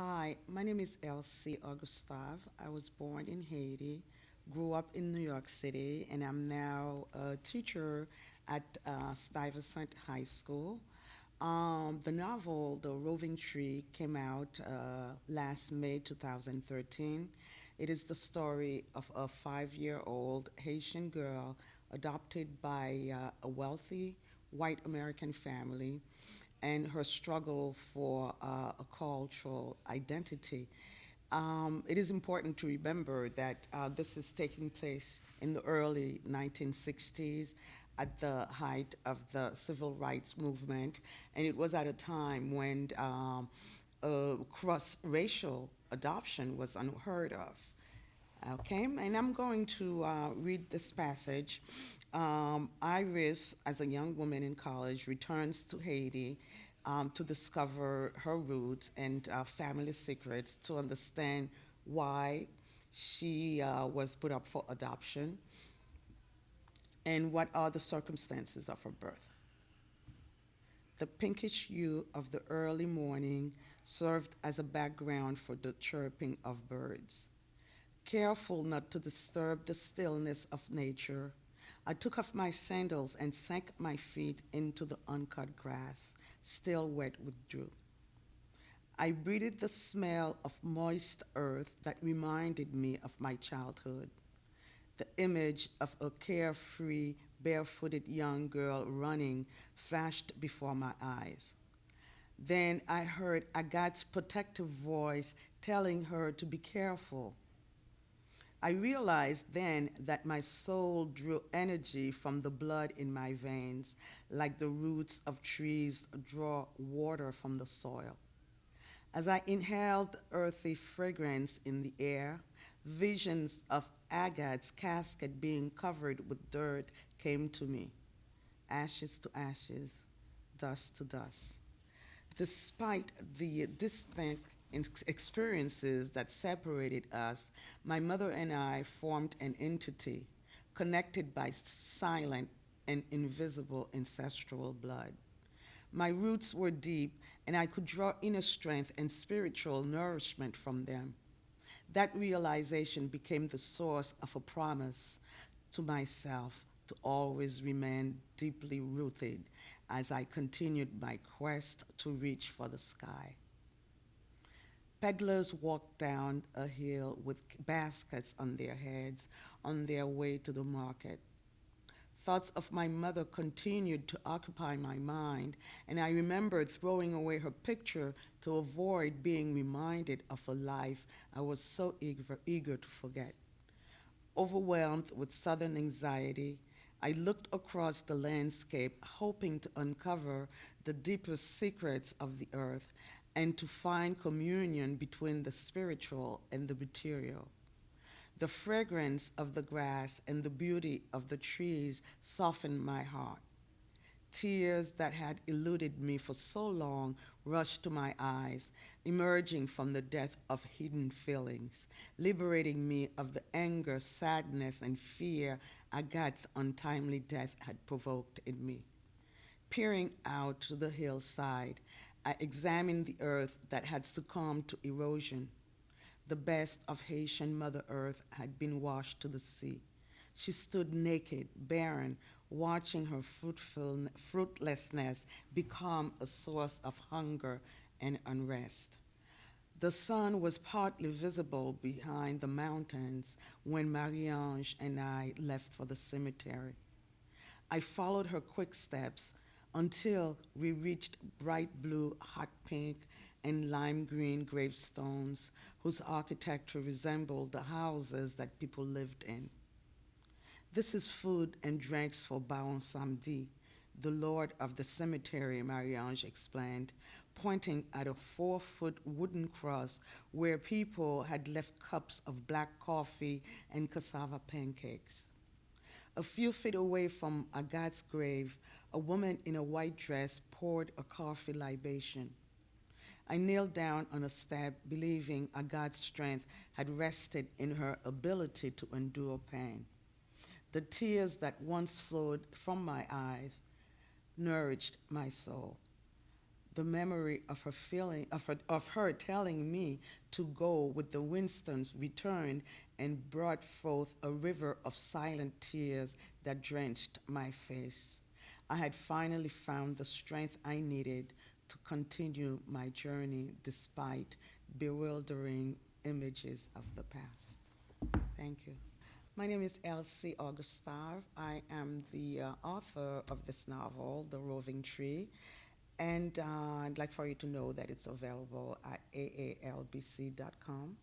Hi, my name is Elsie Augustave. I was born in Haiti, grew up in New York City, and I'm now a teacher at Stuyvesant High School. The novel, The Roving Tree, came out last May 2013. It is the story of a 5-year-old Haitian girl adopted by a wealthy white American family and her struggle for a cultural identity. It is important to remember that this is taking place in the early 1960s at the height of the civil rights movement, and it was at a time when cross-racial adoption was unheard of. Okay, and I'm going to read this passage. Iris, as a young woman in college, returns to Haiti to discover her roots and family secrets, to understand why she was put up for adoption and what are the circumstances of her birth. The pinkish hue of the early morning served as a background for the chirping of birds. Careful not to disturb the stillness of nature, I took off my sandals and sank my feet into the uncut grass, still wet with dew. I breathed the smell of moist earth that reminded me of my childhood. The image of a carefree, barefooted young girl running flashed before my eyes. Then I heard Agat's protective voice telling her to be careful. I realized then that my soul drew energy from the blood in my veins, like the roots of trees draw water from the soil. As I inhaled earthy fragrance in the air, visions of Agat's casket being covered with dirt came to me, ashes to ashes, dust to dust. Despite the distant experiences that separated us, my mother and I formed an entity connected by silent and invisible ancestral blood. My roots were deep, and I could draw inner strength and spiritual nourishment from them. That realization became the source of a promise to myself to always remain deeply rooted as I continued my quest to reach for the sky. Peddlers walked down a hill with baskets on their heads on their way to the market. Thoughts of my mother continued to occupy my mind, and I remembered throwing away her picture to avoid being reminded of a life I was so eager to forget. Overwhelmed with sudden anxiety, I looked across the landscape, hoping to uncover the deepest secrets of the earth and to find communion between the spiritual and the material. The fragrance of the grass and the beauty of the trees softened my heart. Tears that had eluded me for so long rushed to my eyes, emerging from the depth of hidden feelings, liberating me of the anger, sadness, and fear Agat's untimely death had provoked in me. Peering out to the hillside, I examined the earth that had succumbed to erosion. The best of Haitian Mother Earth had been washed to the sea. She stood naked, barren, watching her fruitlessness become a source of hunger and unrest. The sun was partly visible behind the mountains when Marie-Ange and I left for the cemetery. I followed her quick steps until we reached bright blue, hot pink, and lime green gravestones whose architecture resembled the houses that people lived in. This is food and drinks for Baron Samedi, the lord of the cemetery, Marie-Ange explained, pointing at a 4-foot wooden cross where people had left cups of black coffee and cassava pancakes. A few feet away from Agat's grave, a woman in a white dress poured a coffee libation. I knelt down on a step, believing Agat's strength had rested in her ability to endure pain. The tears that once flowed from my eyes nourished my soul. The memory of her feeling of her telling me to go with the Winstons returned and brought forth a river of silent tears that drenched my face. I had finally found the strength I needed to continue my journey despite bewildering images of the past. Thank you. My name is Elsie Augustave. I am the author of this novel, The Roving Tree, and I'd like for you to know that it's available at aalbc.com.